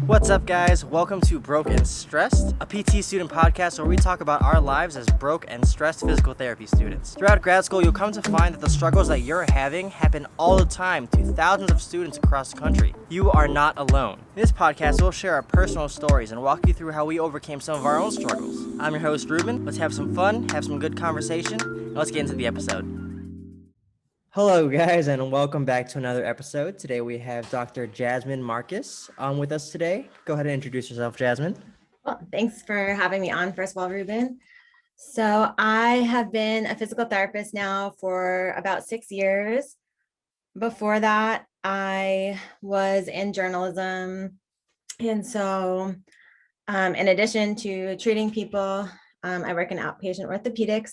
What's up, guys? Welcome to Broke and Stressed, a PT student podcast where we talk about our lives as broke and stressed physical therapy students. Throughout grad school, you'll come to find that the struggles that you're having happen all the time to thousands of students across the country. You are not alone. In this podcast, we'll share our personal stories and walk you through how we overcame some of our own struggles. I'm your host, Ruben. Let's have some fun, have some good conversation, and let's get into the episode. Hello, guys, and welcome back to another episode. Today we have Dr. Jasmine Marcus on with us today. Go ahead and introduce yourself, Jasmine. Well, thanks for having me on, first of all, Ruben. So I have been a physical therapist now for about 6 years. Before that, I was in journalism. And so in addition to treating people, I work in outpatient orthopedics.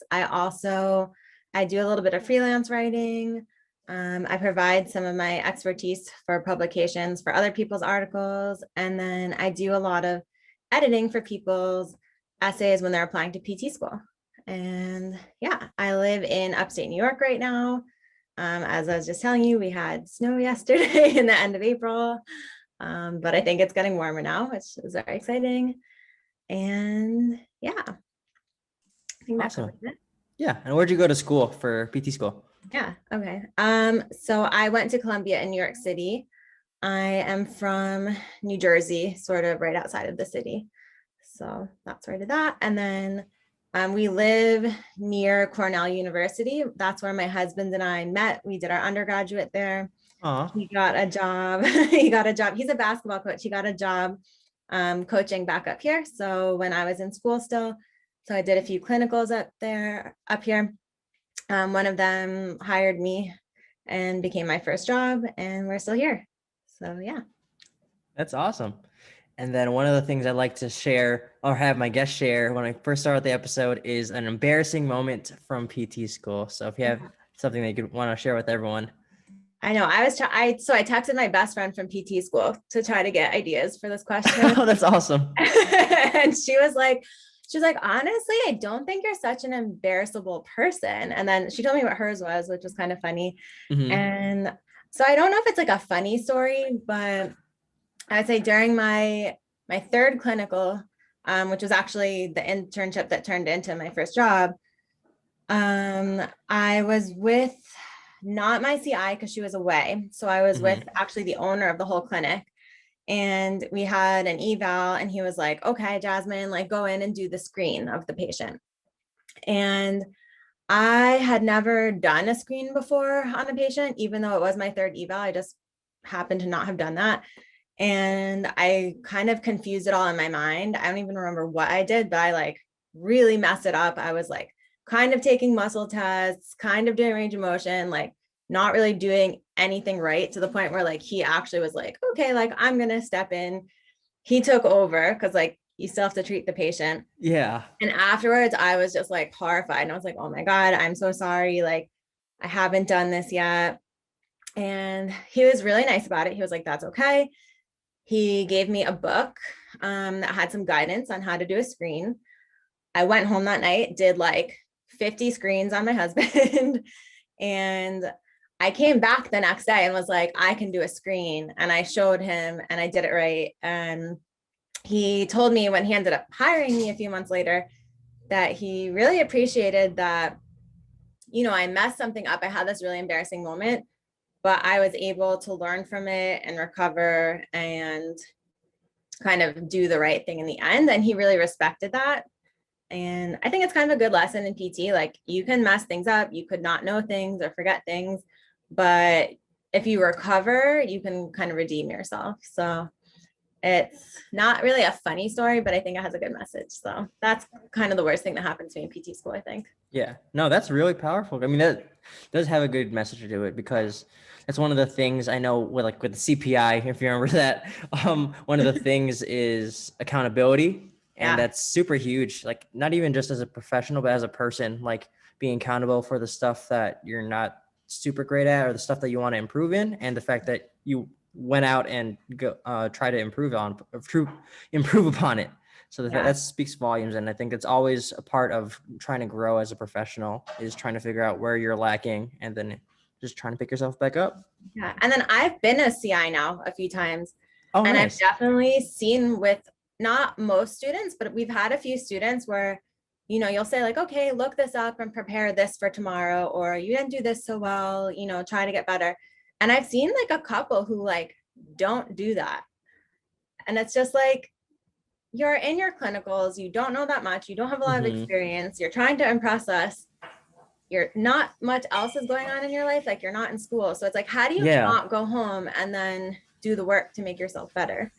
I do a little bit of freelance writing. I provide some of my expertise for publications for other people's articles. And then I do a lot of editing for people's essays when they're applying to PT school. And yeah, I live in upstate New York right now. As I was just telling you, we had snow yesterday in the end of April, but I think it's getting warmer now, which is very exciting. And yeah, I think that's awesome. It. Yeah, and where'd you go to school for PT school? Yeah, okay. So I went to Columbia in New York City. I am from New Jersey, sort of right outside of the city. So that's where I did that. And then we live near Cornell University. That's where my husband and I met. We did our undergraduate there. Aww. He got a job. He's a basketball coach. He got a job coaching back up here. So when I was in school still, so I did a few clinicals up here. One of them hired me and became my first job, and we're still here. So yeah. That's awesome. And then one of the things I like to share or have my guests share when I first start the episode is an embarrassing moment from PT school. So if you have something that you want to share with everyone. I know I texted my best friend from PT school to try to get ideas for this question. Oh, that's awesome. And she was like, honestly, I don't think you're such an embarrassable person. And then she told me what hers was, which was kind of funny. Mm-hmm. And so I don't know if it's like a funny story, but I would say during my third clinical, which was actually the internship that turned into my first job, I was with not my CI because she was away. So I was with actually the owner of the whole clinic. And we had an eval and he was like, okay, Jasmine, like go in and do the screen of the patient. And I had never done a screen before on a patient, even though it was my third eval. I just happened to not have done that. And I kind of confused it all in my mind. I don't even remember what I did, but I like really messed it up. I was like kind of taking muscle tests, kind of doing range of motion, like not really doing anything right, to the point where like he actually was like, okay, like I'm gonna step in. He took over because like you still have to treat the patient. Yeah. And afterwards I was just like horrified, and I was like, oh my God, I'm so sorry, like I haven't done this yet. And he was really nice about it. He was like, that's okay. He gave me a book that had some guidance on how to do a screen. I went home that night, did like 50 screens on my husband. And I came back the next day and was like, I can do a screen. And I showed him and I did it right. And he told me when he ended up hiring me a few months later that he really appreciated that, you know, I messed something up. I had this really embarrassing moment, but I was able to learn from it and recover and kind of do the right thing in the end. And he really respected that. And I think it's kind of a good lesson in PT. Like you can mess things up, you could not know things or forget things, but if you recover, you can kind of redeem yourself. So it's not really a funny story, but I think it has a good message. So that's kind of the worst thing that happened to me in PT school, I think. Yeah, no, that's really powerful. I mean, that does have a good message to it, because that's one of the things I know with the CPI, if you remember that, one of the things is accountability. And that's super huge. Like not even just as a professional, but as a person, like being accountable for the stuff that you're not super great at or the stuff that you want to improve in. And the fact that you went out and go, try to improve upon it. So that speaks volumes. And I think it's always a part of trying to grow as a professional, is trying to figure out where you're lacking and then just trying to pick yourself back up. Yeah. And then I've been a CI now a few times. Oh, And I've nice. definitely seen with not most students, but we've had a few students where, you'll say like, okay, look this up and prepare this for tomorrow, or you didn't do this so well, try to get better. And I've seen like a couple who like don't do that. And it's just like, you're in your clinicals, you don't know that much, you don't have a lot of Hmm. experience, you're trying to impress us, you're not much else is going on in your life, like you're not in school. So it's like, how do you Yeah, not go home and then do the work to make yourself better?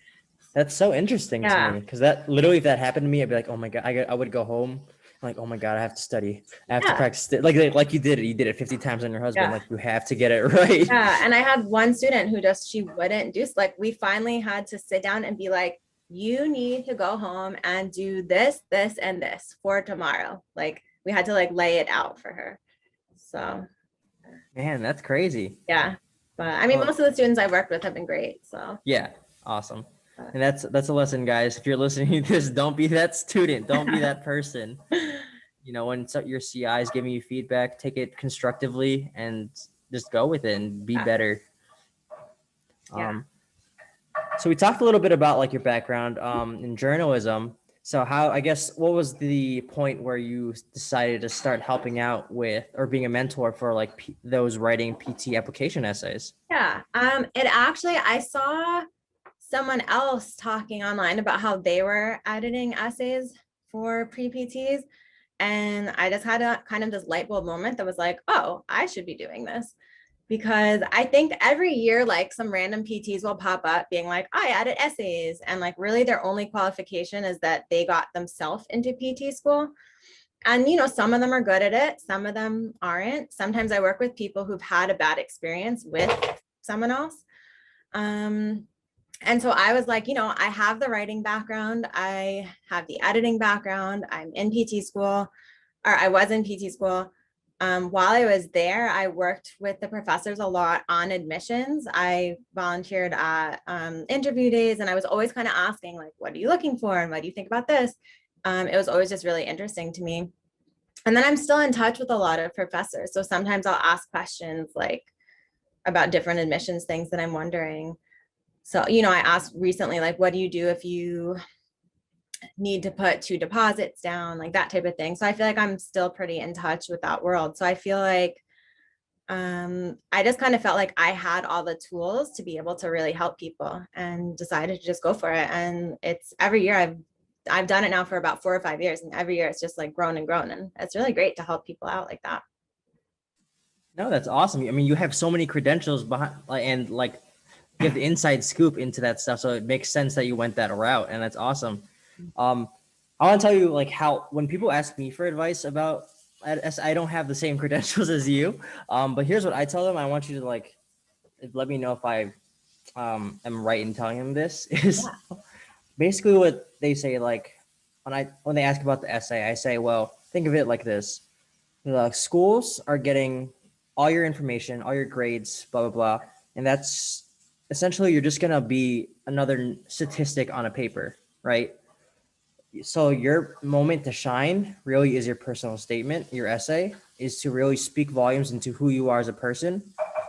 that's so interesting to Yeah. me because that literally, if that happened to me, I'd be like, oh my God, I would go home. Like, oh my God, I have to study. I have to Yeah. practice it. Like you did it. You did it 50 times on your husband. Yeah. Like you have to get it right. Yeah. And I had one student who just, she wouldn't do, like, we finally had to sit down and be like, you need to go home and do this, this, and this for tomorrow. Like, we had to like lay it out for her. So, Man, that's crazy. yeah. But I mean, Oh, most of the students I've worked with have been great. So, yeah, awesome. uh, And that's a lesson, guys. If you're listening to this, don't be that student. Don't be that person. When your CI is giving you feedback, take it constructively and just go with it and be yeah. better. Yeah. Um, so we talked a little bit about like your background in journalism. So I guess, what was the point where you decided to start helping out with or being a mentor for like those writing PT application essays? Yeah. It actually, I saw someone else talking online about how they were editing essays for pre-PTs. And I just had a kind of this light bulb moment that was like, oh, I should be doing this. Because I think every year, like some random PTs will pop up being like, I edit essays. And like really their only qualification is that they got themselves into PT school. And some of them are good at it, some of them aren't. Sometimes I work with people who've had a bad experience with someone else. Um, and so I was like, I have the writing background, I have the editing background, I'm in PT school, or I was in PT school. While I was there, I worked with the professors a lot on admissions. I volunteered at interview days, and I was always kind of asking, like, what are you looking for? And what do you think about this? It was always just really interesting to me. And then I'm still in touch with a lot of professors. So sometimes I'll ask questions like about different admissions things that I'm wondering. So, I asked recently, like, what do you do if you need to put 2 deposits down, like that type of thing. So I feel like I'm still pretty in touch with that world. So I feel like I just kind of felt like I had all the tools to be able to really help people and decided to just go for it. And it's every year I've done it now for about 4 or 5 years, and every year it's just like grown and grown. And it's really great to help people out like that. No, that's awesome. I mean, you have so many credentials behind, and like you have the inside scoop into that stuff, so it makes sense that you went that route, and that's awesome. Um, I want to tell you like how when people ask me for advice about, I don't have the same credentials as you, but here's what I tell them. I want you to like let me know if I am right in telling them this. Is Yeah. basically what they say. Like when they ask about the essay, I say, well, think of it like this: the schools are getting all your information, all your grades, blah blah blah, and that's essentially you're just gonna be another statistic on a paper, right? So your moment to shine really is your personal statement. Your essay is to really speak volumes into who you are as a person.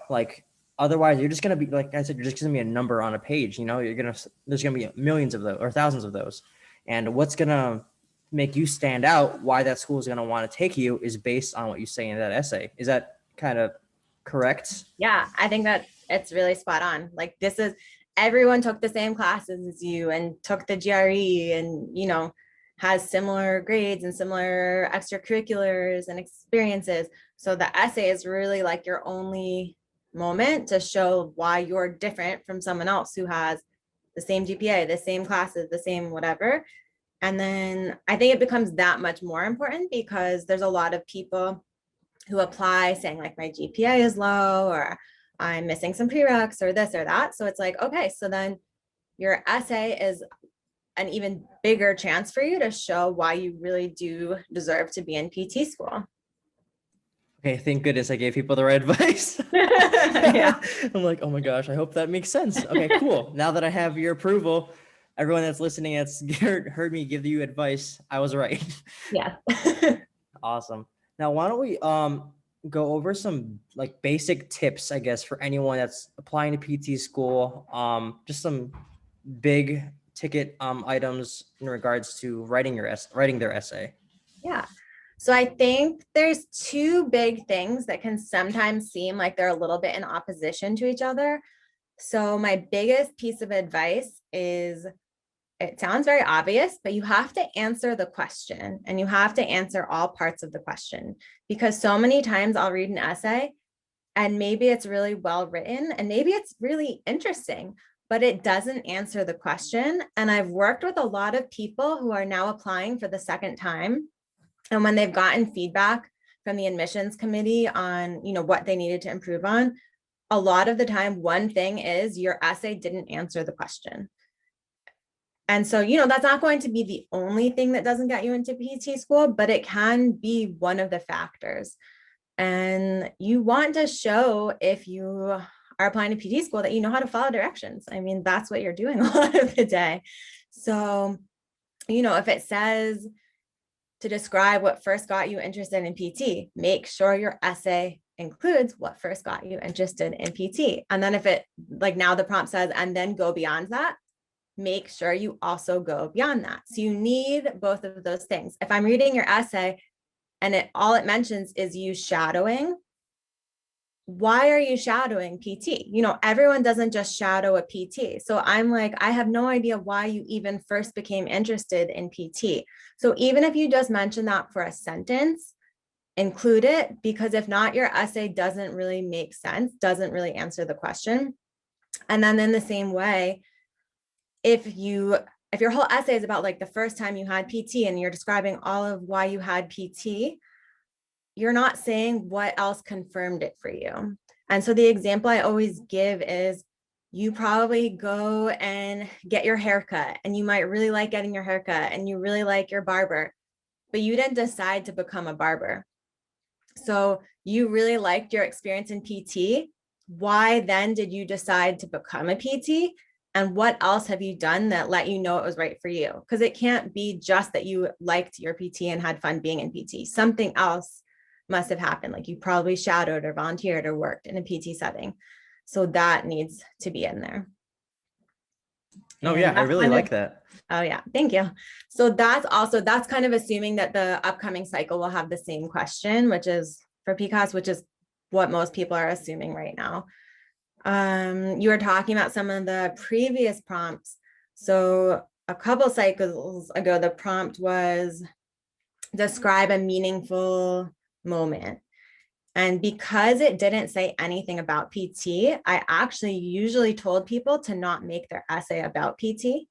Like otherwise, you're just gonna be, like I said, you're just gonna be a number on a page. There's gonna be millions of those or thousands of those, and what's gonna make you stand out, why that school is gonna want to take you, is based on what you say in that essay. Is that kind of correct? Yeah, I think that it's really spot on. Like this is everyone took the same classes as you and took the GRE and has similar grades and similar extracurriculars and experiences. So the essay is really like your only moment to show why you're different from someone else who has the same GPA, the same classes, the same whatever. And then I think it becomes that much more important because there's a lot of people who apply saying like my GPA is low or I'm missing some prereqs or this or that. So it's like, okay, so then your essay is an even bigger chance for you to show why you really do deserve to be in PT school. Okay, thank goodness I gave people the right advice. Yeah. I'm like, oh my gosh, I hope that makes sense. Okay, cool. Now that I have your approval, everyone that's listening that's heard me give you advice, I was right. Yeah. Awesome. Now, why don't we go over some like basic tips, I guess, for anyone that's applying to PT school. Just some big ticket items in regards to writing writing their essay? Yeah. So I think there's two big things that can sometimes seem like they're a little bit in opposition to each other. So my biggest piece of advice is, it sounds very obvious, but you have to answer the question and you have to answer all parts of the question, because so many times I'll read an essay and maybe it's really well written and maybe it's really interesting, but it doesn't answer the question. And I've worked with a lot of people who are now applying for the second time. And when they've gotten feedback from the admissions committee on, what they needed to improve on, a lot of the time, one thing is your essay didn't answer the question. And so, that's not going to be the only thing that doesn't get you into PT school, but it can be one of the factors. And you want to show, if you are applying to PT school, that you know how to follow directions. I mean, that's what you're doing a lot of the day. So, if it says to describe what first got you interested in PT, make sure your essay includes what first got you interested in PT. And then if it, like now the prompt says, and then go beyond that, make sure you also go beyond that. So you need both of those things. If I'm reading your essay and all it mentions is you shadowing, why are you shadowing PT? Everyone doesn't just shadow a PT. So I'm like, I have no idea why you even first became interested in PT. So even if you just mention that for a sentence, include it, because if not, your essay doesn't really make sense, doesn't really answer the question. And then in the same way, if your whole essay is about like the first time you had PT and you're describing all of why you had PT, you're not saying what else confirmed it for you. And so the example I always give is, you probably go and get your haircut and you might really like getting your haircut and you really like your barber, but you didn't decide to become a barber. So you really liked your experience in PT. Why then did you decide to become a PT? And what else have you done that let you know it was right for you? Because it can't be just that you liked your PT and had fun being in PT. Something else must have happened. Like you probably shadowed or volunteered or worked in a PT setting. So that needs to be in there. Oh, yeah, I really like that. Oh yeah, thank you. So that's kind of assuming that the upcoming cycle will have the same question, which is for PCAS, which is what most people are assuming right now. You were talking about some of the previous prompts. So a couple cycles ago, the prompt was describe a meaningful moment. And because it didn't say anything about PT, I actually usually told people to not make their essay about PT,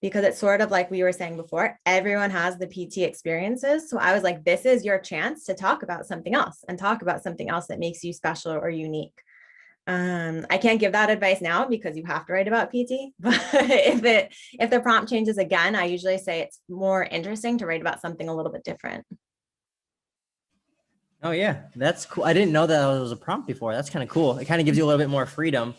because it's sort of like we were saying before, everyone has the PT experiences. So I was like, this is your chance to talk about something else and talk about something else that makes you special or unique. I can't give that advice now because you have to write about PT, but if the prompt changes again, I usually say it's more interesting to write about something a little bit different. Oh yeah, that's cool. I didn't know that was a prompt before. That's kind of cool. It kind of gives you a little bit more freedom,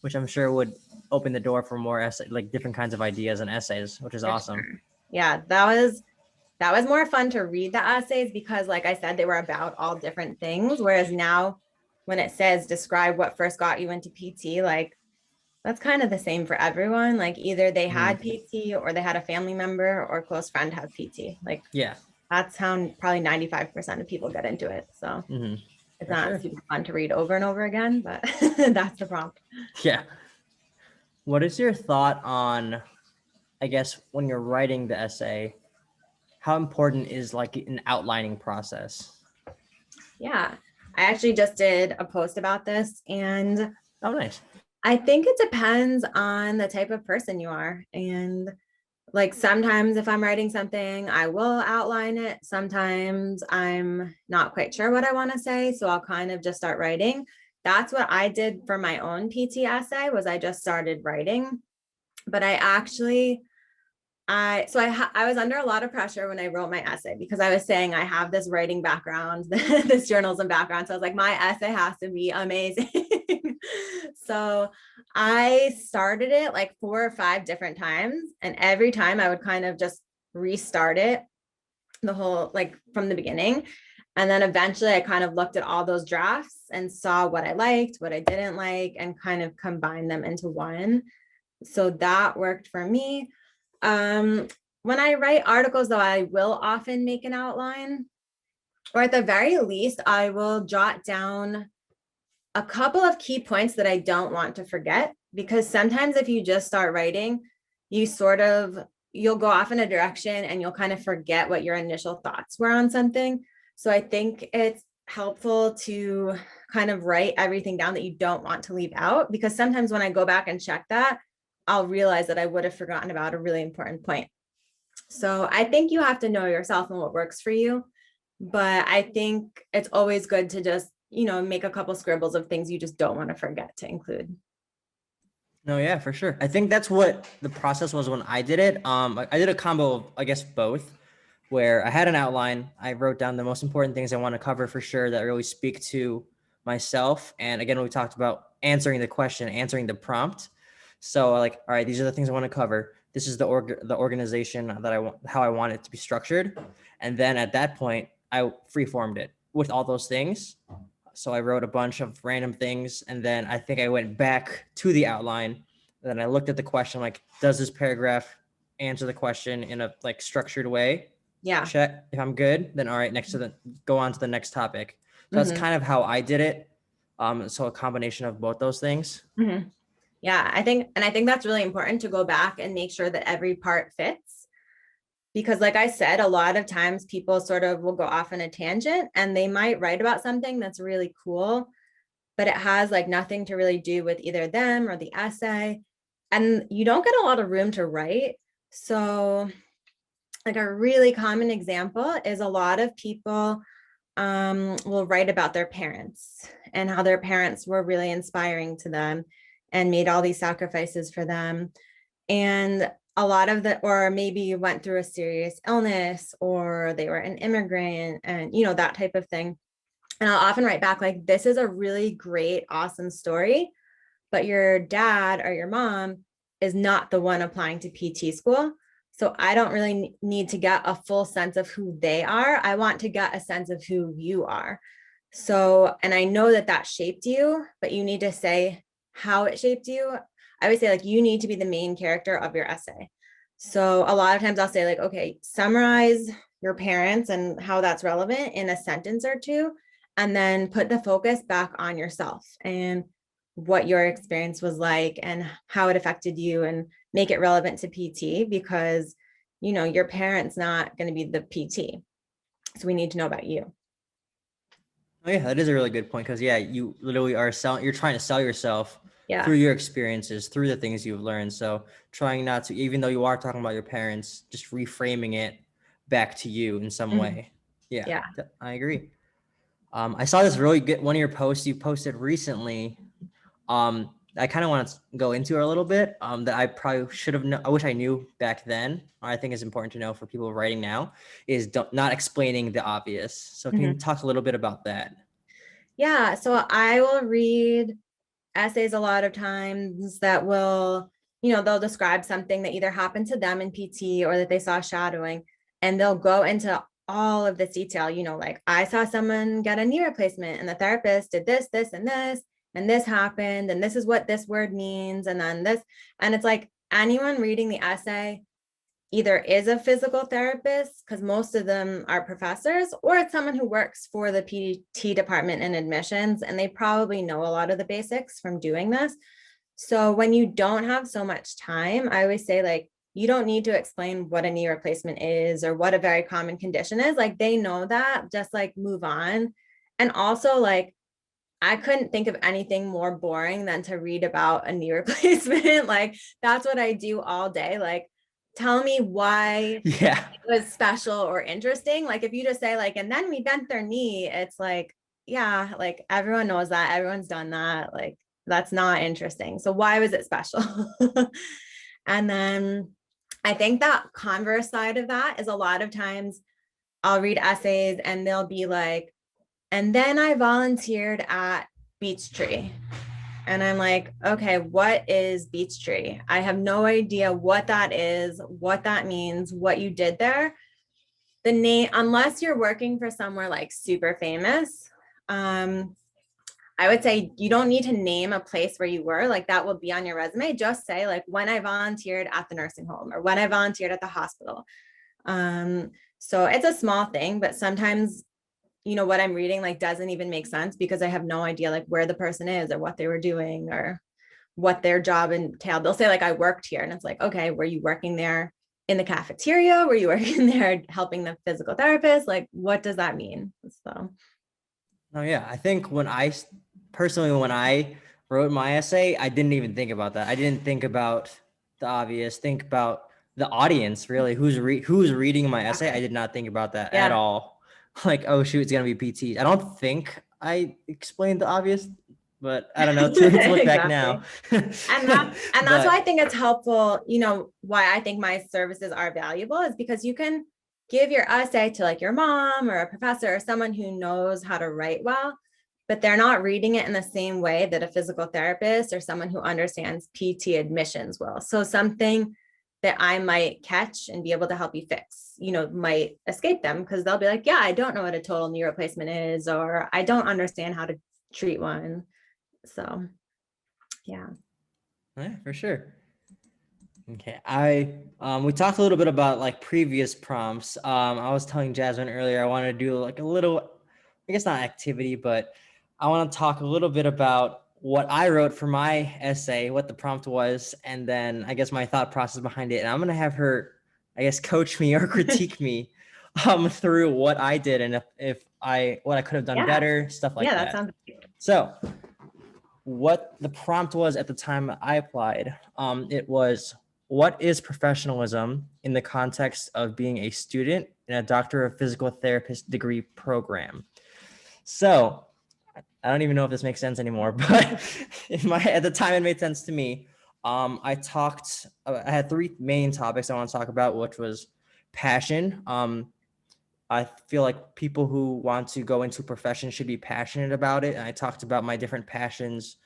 which I'm sure would open the door for more essay, like different kinds of ideas and essays, which is awesome. Sure. Yeah, that was more fun to read the essays because, like I said, they were about all different things. Whereas now, when it says describe what first got you into PT, like that's kind of the same for everyone. Like either they had PT or they had a family member or close friend have PT. Like Yeah, that's how probably 95% of people get into it. So it's not super fun to read over and over again, but that's the prompt. Yeah. What is your thought on, I guess, when you're writing the essay, how important is like an outlining process? Yeah, I actually just did a post about this, and Oh, nice. I think it depends on the type of person you are. And like sometimes if I'm writing something, I will outline it. Sometimes I'm not quite sure what I want to say, so I'll kind of just start writing. That's what I did for my own PT essay, was I just started writing. But I was under a lot of pressure when I wrote my essay, because I was saying I have this writing background, this journalism background. So I was like, my essay has to be amazing. So I started it like 4 or 5 different times. And every time I would kind of just restart it the whole, like from the beginning. And then eventually I kind of looked at all those drafts and saw what I liked, what I didn't like, and kind of combined them into one. So that worked for me. When I write articles, though, I will often make an outline, or at the very least, I will jot down a couple of key points that I don't want to forget, because sometimes if you just start writing, you'll go off in a direction and you'll kind of forget what your initial thoughts were on something. So I think it's helpful to kind of write everything down that you don't want to leave out, because sometimes when I go back and check that, I'll realize that I would have forgotten about a really important point. So I think you have to know yourself and what works for you. But I think it's always good to just, make a couple scribbles of things you just don't want to forget to include. No, yeah, for sure. I think that's what the process was when I did it. I did a combo of, I guess, both, where I had an outline. I wrote down the most important things I want to cover for sure that really speak to myself. And again, we talked about answering the question, answering the prompt. So like, all right, these are the things I want to cover. This is the organization that I want, how I want it to be structured. And then at that point, I freeformed it with all those things. So I wrote a bunch of random things, and then I think I went back to the outline. And then I looked at the question, like, does this paragraph answer the question in a like structured way? Yeah. Check. If I'm good, then all right, go on to the next topic. So that's Mhm. kind of how I did it. So a combination of both those things. Mhm. Yeah, I think that's really important to go back and make sure that every part fits. Because like I said, a lot of times people sort of will go off on a tangent and they might write about something that's really cool, but it has like nothing to really do with either them or the essay. And you don't get a lot of room to write. So like a really common example is a lot of people will write about their parents and how their parents were really inspiring to them and made all these sacrifices for them. And a lot of or maybe you went through a serious illness, or they were an immigrant, and that type of thing. And I'll often write back like, this is a really great, awesome story, but your dad or your mom is not the one applying to PT school. So I don't really need to get a full sense of who they are. I want to get a sense of who you are. So, and I know that that shaped you, but you need to say how it shaped you. I would say like, you need to be the main character of your essay. So a lot of times I'll say like, okay, summarize your parents and how that's relevant in a sentence or two, and then put the focus back on yourself and what your experience was like and how it affected you, and make it relevant to PT, because your parents not going to be the PT. So we need to know about you. Oh yeah, that is a really good point, because yeah, you literally are selling. You're trying to sell yourself Yeah. through your experiences, through the things you've learned. So trying not to, even though you are talking about your parents, just reframing it back to you in some way. Yeah, Yeah. I agree. I saw this really good one of your posts you posted recently. I kind of want to go into it a little bit. That I probably should have known. I wish I knew back then. I think is important to know for people writing now is not explaining the obvious. So can you talk a little bit about that? Yeah. So I will read essays a lot of times that will, they'll describe something that either happened to them in PT or that they saw shadowing, and they'll go into all of this detail, like, I saw someone get a knee replacement and the therapist did this, this, and this happened, and this is what this word means, and then this. And it's like, anyone reading the essay either is a physical therapist, because most of them are professors, or it's someone who works for the PT department in admissions, and they probably know a lot of the basics from doing this. So when you don't have so much time, I always say, like, you don't need to explain what a knee replacement is or what a very common condition is. Like, they know that, just like move on. And also, like, I couldn't think of anything more boring than to read about a knee replacement. Like, that's what I do all day. Like, tell me why Yeah. it was special or interesting. Like, if you just say like, and then we bent their knee, it's like, yeah, like everyone knows that, everyone's done that. Like, that's not interesting. So why was it special? And then I think that converse side of that is, a lot of times I'll read essays and they'll be like, and then I volunteered at Beach Tree. And I'm like, okay, what is Beach Tree? I have no idea what that is, what that means, what you did there. The name, unless you're working for somewhere like super famous, I I would say you don't need to name a place where you were, like that will be on your resume. Just say like when I volunteered at the nursing home or when I volunteered at the hospital. So it's a small thing, but sometimes, you know, what I'm reading like doesn't even make sense because I have no idea like where the person is or what they were doing or what their job entailed. They'll say like, I worked here. And it's like, okay, were you working there in the cafeteria? Were you working there helping the physical therapist? Like, what does that mean? So. Oh yeah, I think when personally, when I wrote my essay, I didn't even think about that. I didn't think about the obvious, think about the audience, really, who's reading my essay. I did not think about that at Yeah. all. Like, oh shoot, it's gonna be PT. I don't think I explained the obvious, but I don't know, to look back now. And that's why I But think it's helpful, you know, why I think my services are valuable is because you can give your essay to like your mom or a professor or someone who knows how to write well, but they're not reading it in the same way that a physical therapist or someone who understands PT admissions will. So something that I might catch and be able to help you fix, you know, might escape them because they'll be like, yeah, I don't know what a total knee replacement is, or I don't understand how to treat one. So, yeah. yeah, for sure. Okay, we talked a little bit about like previous prompts. I was telling Jasmine earlier I wanted to do like a little, I guess not activity, but I want to talk a little bit about what I wrote for my essay, what the prompt was, and then I guess my thought process behind it. And I'm gonna have her, I guess, coach me or critique me through what I did and if what I could have done Yeah. better, stuff like Yeah, that that. sounds great. So what the prompt was at the time I applied, it was, what is professionalism in the context of being a student in a Doctor of Physical Therapist degree program? So I don't even know if this makes sense anymore, but at the time it made sense to me. I had three main topics I want to talk about, which was passion. I feel like people who want to go into a profession should be passionate about it. And I talked about my different passions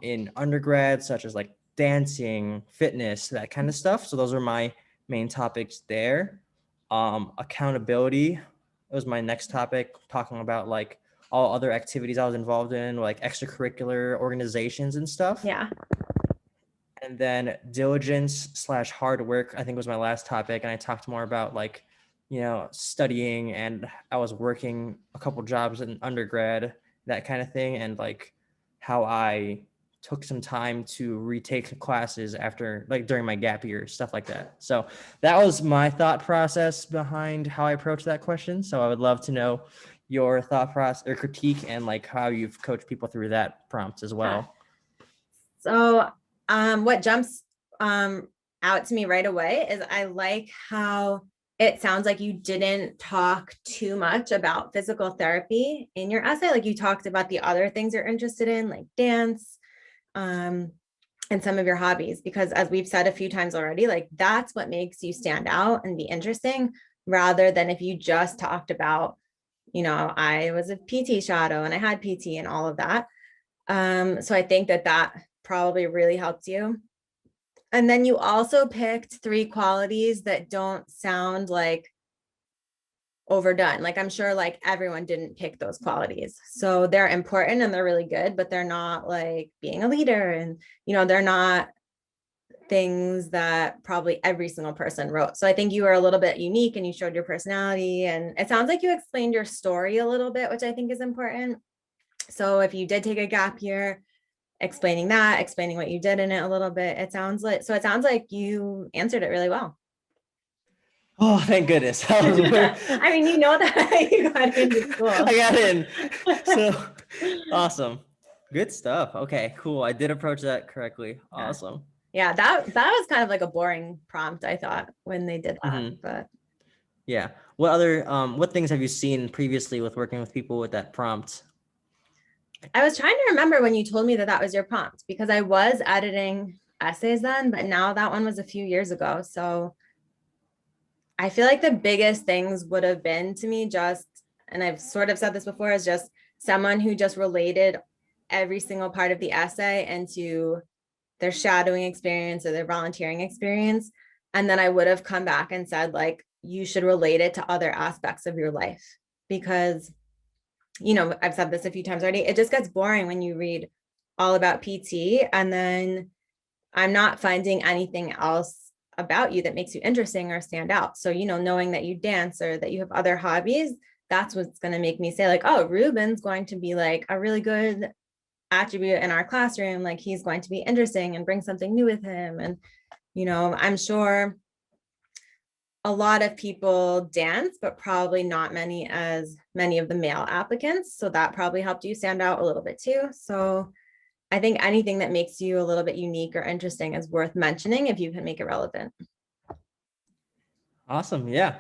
in undergrad, such as like dancing, fitness, that kind of stuff. So those are my main topics there. Accountability was my next topic, talking about like all other activities I was involved in, like extracurricular organizations and stuff. Yeah. And then diligence/hard work, I think, was my last topic. And I talked more about like, studying, and I was working a couple jobs in undergrad, that kind of thing. And like how I took some time to retake classes after, like during my gap year, stuff like that. So that was my thought process behind how I approached that question. So I would love to know your thought process or critique and like how you've coached people through that prompt as well. So what jumps out to me right away is I like how it sounds like you didn't talk too much about physical therapy in your essay. Like you talked about the other things you're interested in, like dance, and some of your hobbies, because as we've said a few times already, like that's what makes you stand out and be interesting, rather than if you just talked about, you know, I was a PT shadow and I had PT and all of that. So I think that probably really helped you. And then you also picked three qualities that don't sound like overdone. Like I'm sure like everyone didn't pick those qualities. So they're important and they're really good, but they're not like being a leader, and, you know, they're not things that probably every single person wrote. So I think you were a little bit unique and you showed your personality, and it sounds like you explained your story a little bit, which I think is important. So if you did take a gap year, explaining what you did in it a little bit, it sounds like you answered it really well. Oh, thank goodness. I mean, you know that you got into school. I got in. So awesome. Good stuff. Okay, cool. I did approach that correctly. Awesome. Yeah, that was kind of like a boring prompt, I thought, when they did that. Mm-hmm. But yeah. What things have you seen previously with working with people with that prompt? I was trying to remember when you told me that was your prompt, because I was editing essays then, but now that one was a few years ago. So I feel like the biggest things would have been to me just, and I've sort of said this before, is just someone who just related every single part of the essay into their shadowing experience or their volunteering experience. And then I would have come back and said, like, you should relate it to other aspects of your life, because I've said this a few times already, it just gets boring when you read all about PT and then I'm not finding anything else about you that makes you interesting or stand out. So, knowing that you dance or that you have other hobbies, that's what's going to make me say like, oh, Ruben's going to be like a really good attribute in our classroom. Like he's going to be interesting and bring something new with him. And, I'm sure a lot of people dance, but probably not as many of the male applicants. So that probably helped you stand out a little bit too. So I think anything that makes you a little bit unique or interesting is worth mentioning if you can make it relevant. Awesome. Yeah.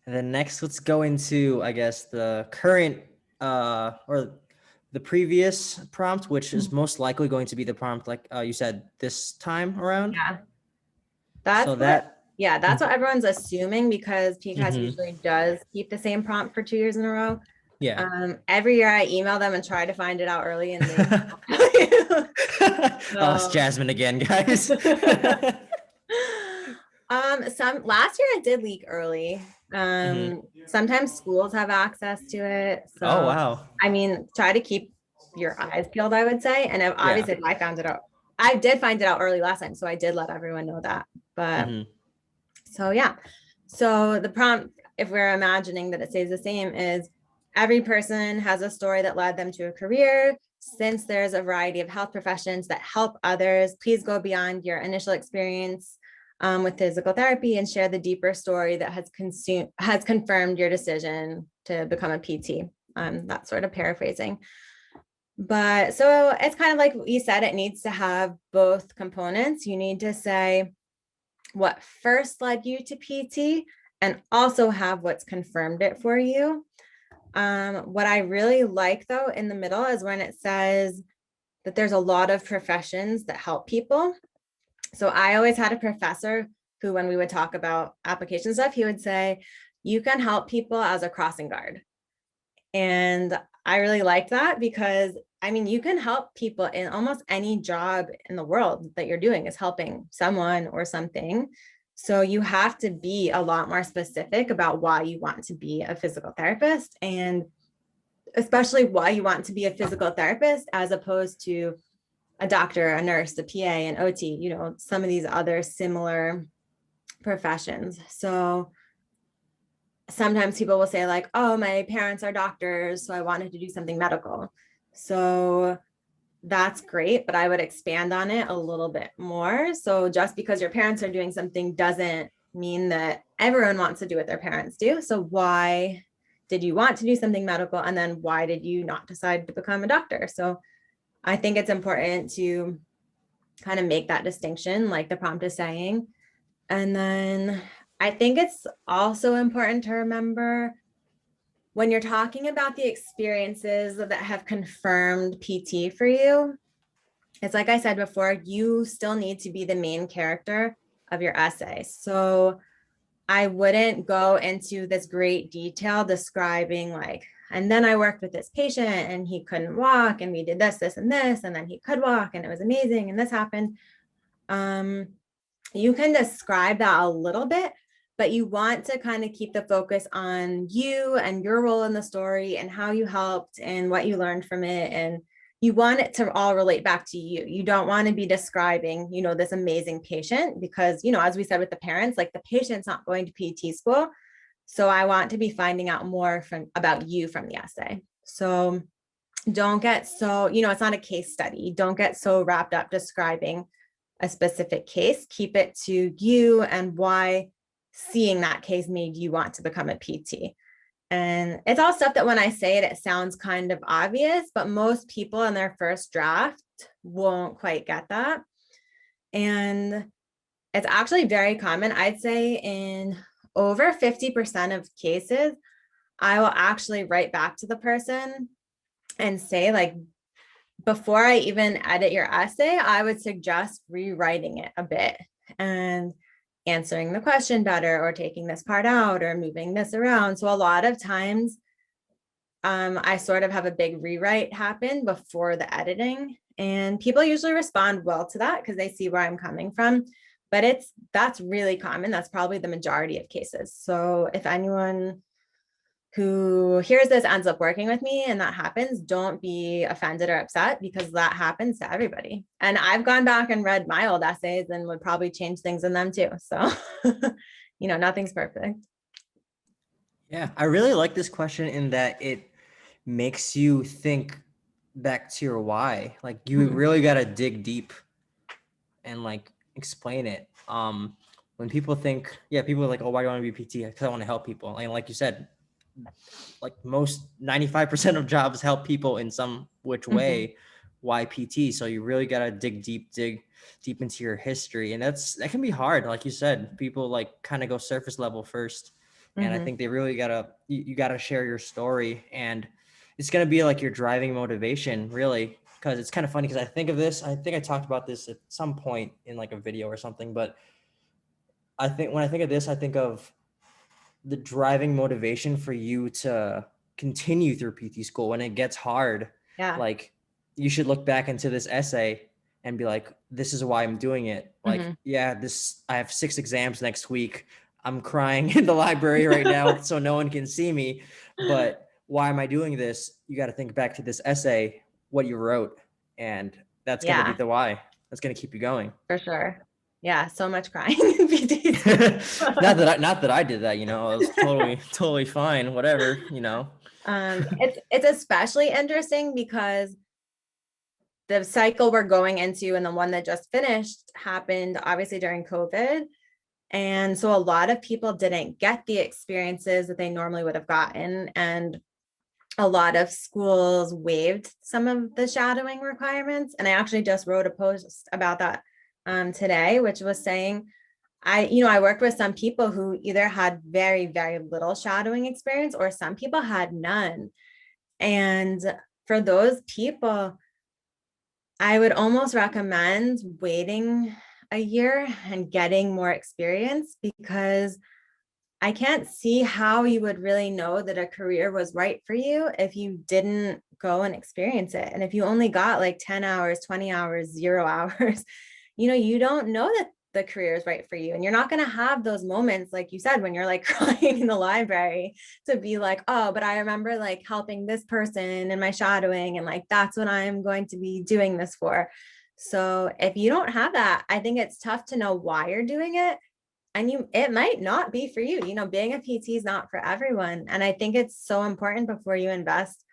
And then next, let's go into, I guess, the current or the previous prompt, which is most likely going to be the prompt, like you said, this time around. Yeah, So that's what everyone's assuming because PCAS Mhm. usually does keep the same prompt for 2 years in a row. Yeah. Every year I email them and try to find it out early and they Oh, it's so Jasmine again, guys. some last year it did leak early. Mhm. Sometimes schools have access to it. Oh, So wow. I mean, try to keep your eyes peeled, I would say. And Yeah. obviously if I found it out, I did find it out early last time. So I did let everyone know that. But Mhm. so yeah. So the prompt, if we're imagining that it stays the same, is every person has a story that led them to a career. Since there's a variety of health professions that help others, please go beyond your initial experience with physical therapy and share the deeper story that has confirmed your decision to become a PT. That's sort of paraphrasing. But so it's kind of like you said, it needs to have both components. You need to say what first led you to PT and also have what's confirmed it for you. What I really like though in the middle is when it says that there's a lot of professions that help people. So I always had a professor who, when we would talk about application stuff, he would say, you can help people as a crossing guard. And I really liked that because I mean, you can help people in almost any job in the world that you're doing is helping someone or something. So you have to be a lot more specific about why you want to be a physical therapist and especially why you want to be a physical therapist as opposed to a doctor, a nurse, a PA, an OT, some of these other similar professions. So sometimes people will say like, oh, my parents are doctors, so I wanted to do something medical. So that's great, but I would expand on it a little bit more. So just because your parents are doing something doesn't mean that everyone wants to do what their parents do. So why did you want to do something medical? And then why did you not decide to become a doctor? So I think it's important to kind of make that distinction, like the prompt is saying. And then I think it's also important to remember when you're talking about the experiences that have confirmed PT for you, it's like I said before, you still need to be the main character of your essay. So I wouldn't go into this great detail describing like, and then I worked with this patient and he couldn't walk and we did this, this, and this, and then he could walk and it was amazing and this happened. You can describe that a little bit, but you want to kind of keep the focus on you and your role in the story and how you helped and what you learned from it. And you want it to all relate back to you. You don't want to be describing, this amazing patient because, as we said with the parents, like the patient's not going to PT school. So I want to be finding out more about you from the essay. So don't get so, it's not a case study. Don't get so wrapped up describing a specific case. Keep it to you and why seeing that case made you want to become a PT. And it's all stuff that when I say it, it sounds kind of obvious, but most people in their first draft won't quite get that. And it's actually very common. I'd say in over 50% of cases, I will actually write back to the person and say, like, before I even edit your essay, I would suggest rewriting it a bit and answering the question better or taking this part out or moving this around. So a lot of times I sort of have a big rewrite happen before the editing and people usually respond well to that because they see where I'm coming from. But that's really common. That's probably the majority of cases. So if anyone who hears this ends up working with me and that happens, don't be offended or upset, because that happens to everybody. And I've gone back and read my old essays and would probably change things in them too. So, nothing's perfect. Yeah, I really like this question in that it makes you think back to your why. Like you really got to dig deep and like explain it. When people think, yeah, people are like, oh, why do I want to be PT? Because I want to help people. And like you said, like most 95% of jobs help people in some which way. Why PT? So you really got to dig deep into your history. And that can be hard. Like you said, people like kind of go surface level first. And I think they really you gotta share your story, and it's gonna be like your driving motivation, really. Because it's kind of funny because I think I talked about this at some point in like a video or something, but I think when I think of this, I think of the driving motivation for you to continue through PT school when it gets hard. Yeah. Like you should look back into this essay and be like, this is why I'm doing it. Like, yeah, I have 6 exams next week. I'm crying in the library right now so no one can see me. But why am I doing this? You got to think back to this essay, what you wrote, and that's going to be Yeah, the why. That's going to keep you going. for sure. Yeah, so much crying in PTs. Not that I did that, I was totally fine, whatever. It's especially interesting because the cycle we're going into and the one that just finished happened obviously during COVID. And so a lot of people didn't get the experiences that they normally would have gotten. And a lot of schools waived some of the shadowing requirements. And I actually just wrote a post about that today, which was saying, I worked with some people who either had very, very little shadowing experience or some people had none. And for those people, I would almost recommend waiting a year and getting more experience, because I can't see how you would really know that a career was right for you if you didn't go and experience it. And if you only got like 10 hours, 20 hours, 0 hours, you don't know that the career is right for you. And you're not going to have those moments, like you said, when you're like crying in the library to be like, oh, but I remember like helping this person in my shadowing. And like, that's what I'm going to be doing this for. So if you don't have that, I think it's tough to know why you're doing it. And it might not be for you. Being a PT is not for everyone. And I think it's so important before you invest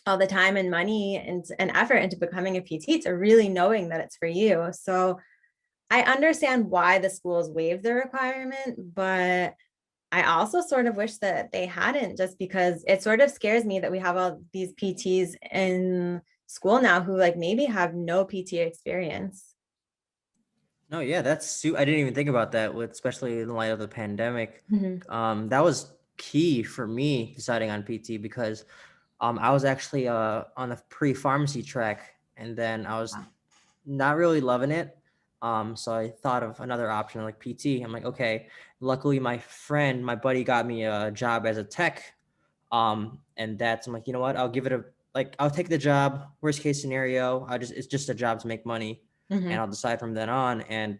all the time and money and effort into becoming a PT to really knowing that it's for you. So I understand why the schools waived the requirement, but I also sort of wish that they hadn't, just because it sort of scares me that we have all these PTs in school now who like maybe have no PT experience. No, yeah, I didn't even think about that especially in light of the pandemic. That was key for me deciding on PT because I was actually on the pre-pharmacy track, and then I was not really loving it. So I thought of another option like PT. I'm like, okay, luckily my buddy got me a job as a tech. And I'm like, you know what? I'll take the job. Worst case scenario, it's just a job to make money, and I'll decide from then on. And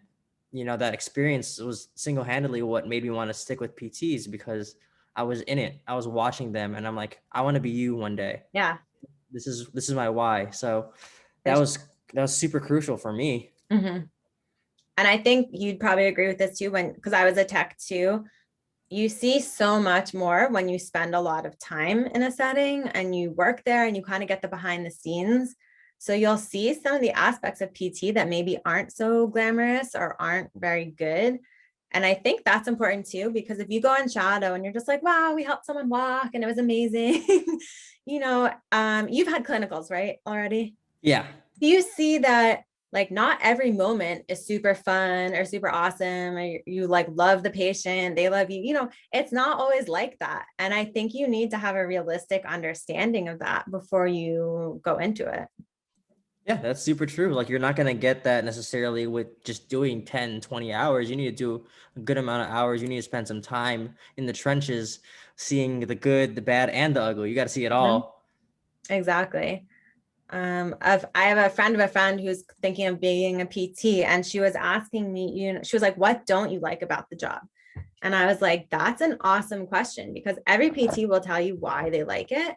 that experience was single-handedly what made me want to stick with PTs, because I was in it. I was watching them, and I'm like, I want to be you one day. Yeah. This is my why. So that was super crucial for me. And I think you'd probably agree with this too, because I was a tech too. You see so much more when you spend a lot of time in a setting and you work there and you kind of get the behind the scenes. So you'll see some of the aspects of PT that maybe aren't so glamorous or aren't very good. And I think that's important too, because if you go in shadow and you're just like, wow, we helped someone walk and it was amazing. You've had clinicals, right? Already? Yeah. Do you see that like not every moment is super fun or super awesome, or you like love the patient, they love you, it's not always like that. And I think you need to have a realistic understanding of that before you go into it. Yeah, that's super true. Like you're not going to get that necessarily with just doing 10, 20 hours. You need to do a good amount of hours. You need to spend some time in the trenches, seeing the good, the bad, and the ugly. You got to see it all. Exactly. I have a friend of a friend who's thinking of being a PT, and she was asking me, she was like, what don't you like about the job? And I was like, that's an awesome question, because every PT will tell you why they like it.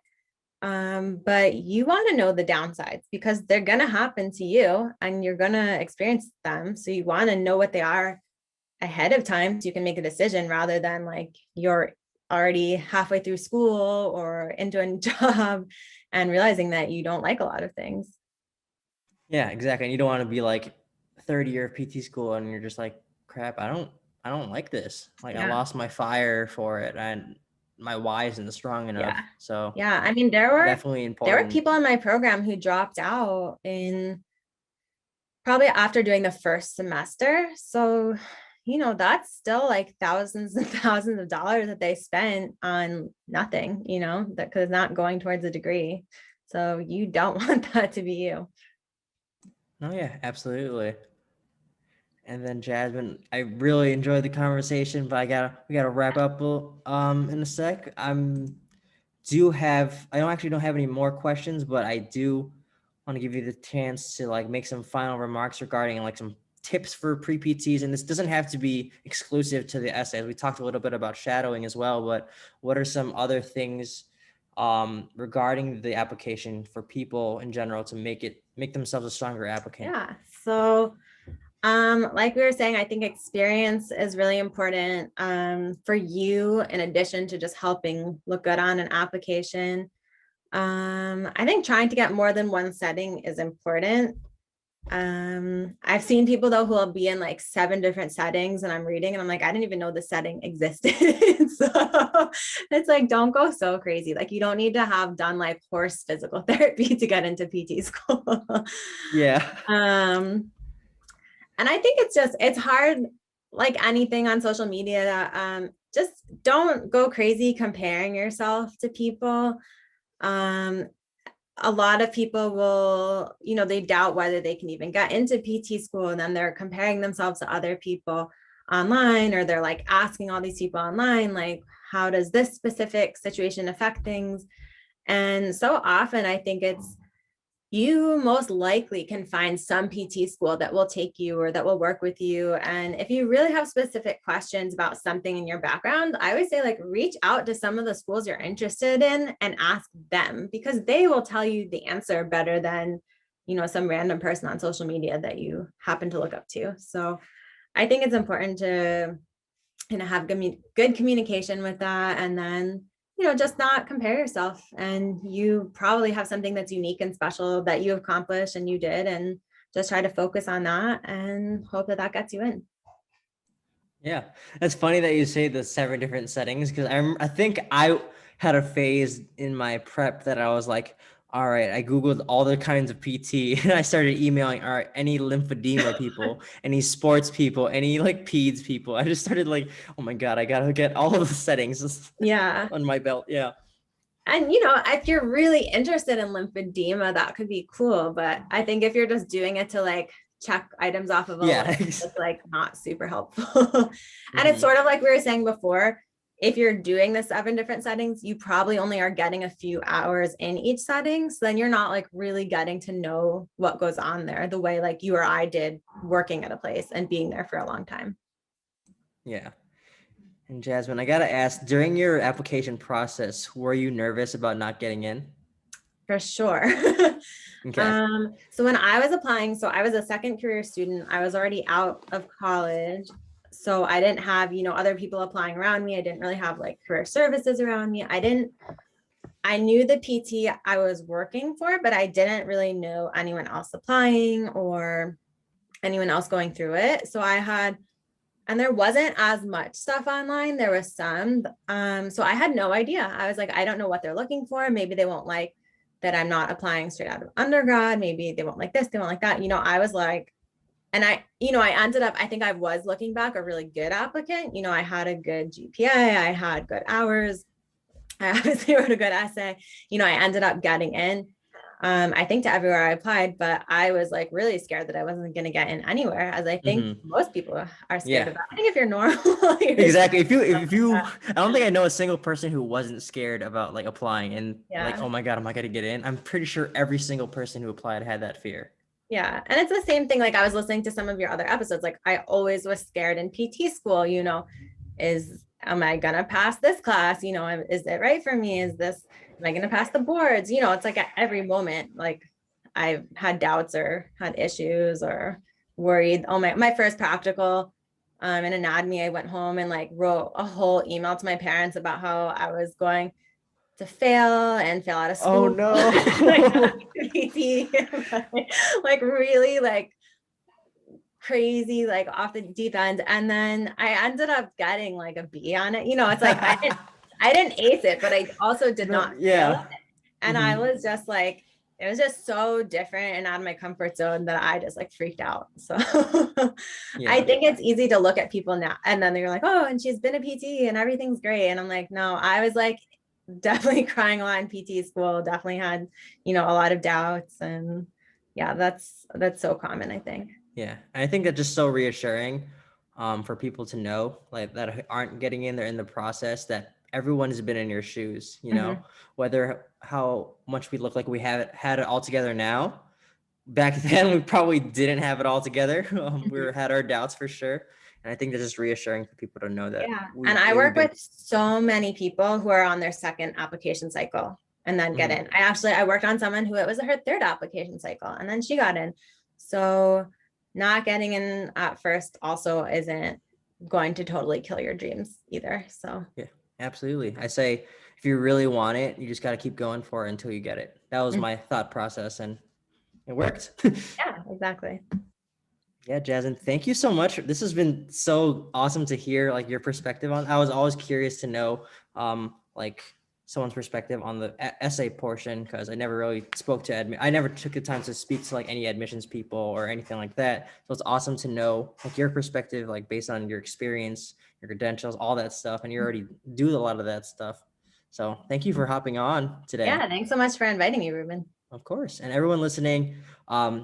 But you want to know the downsides, because they're going to happen to you and you're going to experience them. So you want to know what they are ahead of time so you can make a decision, rather than like you're already halfway through school or into a job and realizing that you don't like a lot of things. Yeah, exactly. And you don't want to be like third year of PT school and you're just like, crap, I don't like this. Like I Yeah. lost my fire for it and my why isn't strong enough. Yeah. So Yeah. I mean, there definitely were important. people in my program who dropped out in probably after doing the first semester. So, that's still like thousands and thousands of dollars that they spent on nothing, that because it's not going towards a degree. So you don't want that to be you. Oh yeah, absolutely. And then Jasmine, I really enjoyed the conversation, but we gotta wrap up in a sec. I don't have any more questions, but I do want to give you the chance to like make some final remarks regarding like some tips for pre-PTs. And this doesn't have to be exclusive to the essays. We talked a little bit about shadowing as well, but what are some other things regarding the application for people in general to make themselves a stronger applicant? Yeah. So like we were saying, I think experience is really important for you, in addition to just helping look good on an application. I think trying to get more than one setting is important. I've seen people though who will be in like 7 different settings, and I'm reading and I'm like, I didn't even know the setting existed. So it's like, don't go so crazy. Like you don't need to have done like horse physical therapy to get into PT school. Yeah. um, and I think it's hard, like anything on social media, that just don't go crazy comparing yourself to people. Um, a lot of people will, they doubt whether they can even get into PT school, and then they're comparing themselves to other people online, or they're like asking all these people online, like, how does this specific situation affect things? And so often I think you most likely can find some PT school that will take you or that will work with you. And if you really have specific questions about something in your background, I would say like reach out to some of the schools you're interested in and ask them, because they will tell you the answer better than, some random person on social media that you happen to look up to. So I think it's important to have good communication with that. And then, just not compare yourself. And you probably have something that's unique and special that you accomplished and you did. And just try to focus on that and hope that that gets you in. Yeah, it's funny that you say the 7 different settings because I think I had a phase in my prep that I was like, all right, I Googled all the kinds of PT and I started emailing, all right, any lymphedema people, any sports people, any like peds people. I just started like, oh my God, I gotta get all of the settings Yeah. on my belt. Yeah. And, if you're really interested in lymphedema, that could be cool. But I think if you're just doing it to like check items off of a Yeah. list, it's like not super helpful. And it's Mhm. sort of like we were saying before, if you're doing the 7 different settings, you probably only are getting a few hours in each setting. So then you're not like really getting to know what goes on there the way like you or I did working at a place and being there for a long time. Yeah. And Jasmine, I gotta ask, during your application process, were you nervous about not getting in? For sure. Okay. So when I was applying, so I was a second career student. I was already out of college. So I didn't have, other people applying around me. I didn't really have like career services around me. I knew the PT I was working for, but I didn't really know anyone else applying or anyone else going through it. And there wasn't as much stuff online. There was some. So I had no idea. I was like, I don't know what they're looking for. Maybe they won't like that I'm not applying straight out of undergrad. Maybe they won't like this, they won't like that. I was like, and I ended up, I think I was looking back a really good applicant. I had a good GPA, I had good hours. I obviously wrote a good essay. I ended up getting in. I think to everywhere I applied, but I was like really scared that I wasn't going to get in anywhere, as I think Mm-hmm. most people are scared Yeah. of that. I think if you're normal, you're Exactly. scared If of you, that. I don't think I know a single person who wasn't scared about like applying and like, Yeah. oh my God, am I gonna get in? I'm pretty sure every single person who applied had that fear. Yeah. And it's the same thing. Like I was listening to some of your other episodes. Like I always was scared in PT school, am I gonna pass this class? You know, is it right for me? Am I gonna pass the boards? You know, it's like at every moment, like I've had doubts or had issues or worried. Oh, my first practical in anatomy, I went home and like wrote a whole email to my parents about how I was going to fail out of Oh school. no. PT, like really like crazy, like off the deep end. And then I ended up getting like a B on it. You know, it's like I didn't ace it, but I also did not fail Yeah. it. And I was just like, it was just so different and out of my comfort zone that I just like freaked out. So Yeah. I think it's easy to look at people now and then they're like, oh, and she's been a PT and everything's great. And I'm like, no, I was like definitely crying a lot in PT school, definitely had, you know, a lot of doubts. And yeah, that's so common, I think. Yeah. And I think that's just so reassuring for people to know, like, that aren't getting in there in the process, that everyone has been in your shoes, you know, whether how much we look like we have had it all together now. Back then, we probably didn't have it all together. Had our doubts for sure. And I think that's just reassuring for people to know that. Yeah. And I work with so many people who are on their second application cycle and then get in. I worked on someone who it was her third application cycle and then she got in. So not getting in at first also isn't going to totally kill your dreams either. So yeah, absolutely. I say, if you really want it, you just got to keep going for it until you get it. That was my thought process, and it worked. yeah, exactly. Yeah, Jasmine, thank you so much. This has been so awesome to hear, like, your perspective on. I was always curious to know, like, someone's perspective on the essay portion, because I never really spoke to I never took the time to speak to like any admissions people or anything like that. So it's awesome to know like your perspective, like based on your experience, your credentials, all that stuff, and you already do a lot of that stuff. So thank you for hopping on today. Yeah, thanks so much for inviting me, Ruben. Of course. And everyone listening, I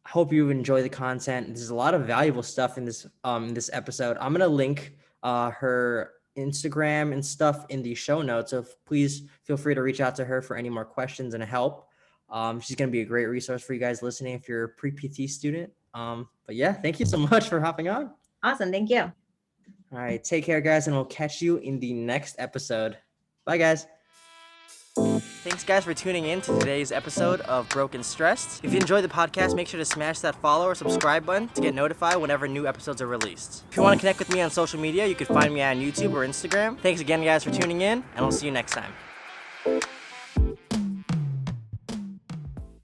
hope you enjoy the content. There's a lot of valuable stuff in this episode. I'm gonna link her Instagram and stuff in the show notes. So please feel free to reach out to her for any more questions and help. She's gonna be a great resource for you guys listening if you're a pre-PT student. But yeah, thank you so much for hopping on. Awesome. Thank you. All right, take care, guys, and we'll catch you in the next episode. Bye, guys. Thanks, guys, for tuning in to today's episode of Broken Stressed. If you enjoyed the podcast, make sure to smash that follow or subscribe button to get notified whenever new episodes are released. If you want to connect with me on social media, you can find me on YouTube or Instagram. Thanks again, guys, for tuning in, and we'll see you next time.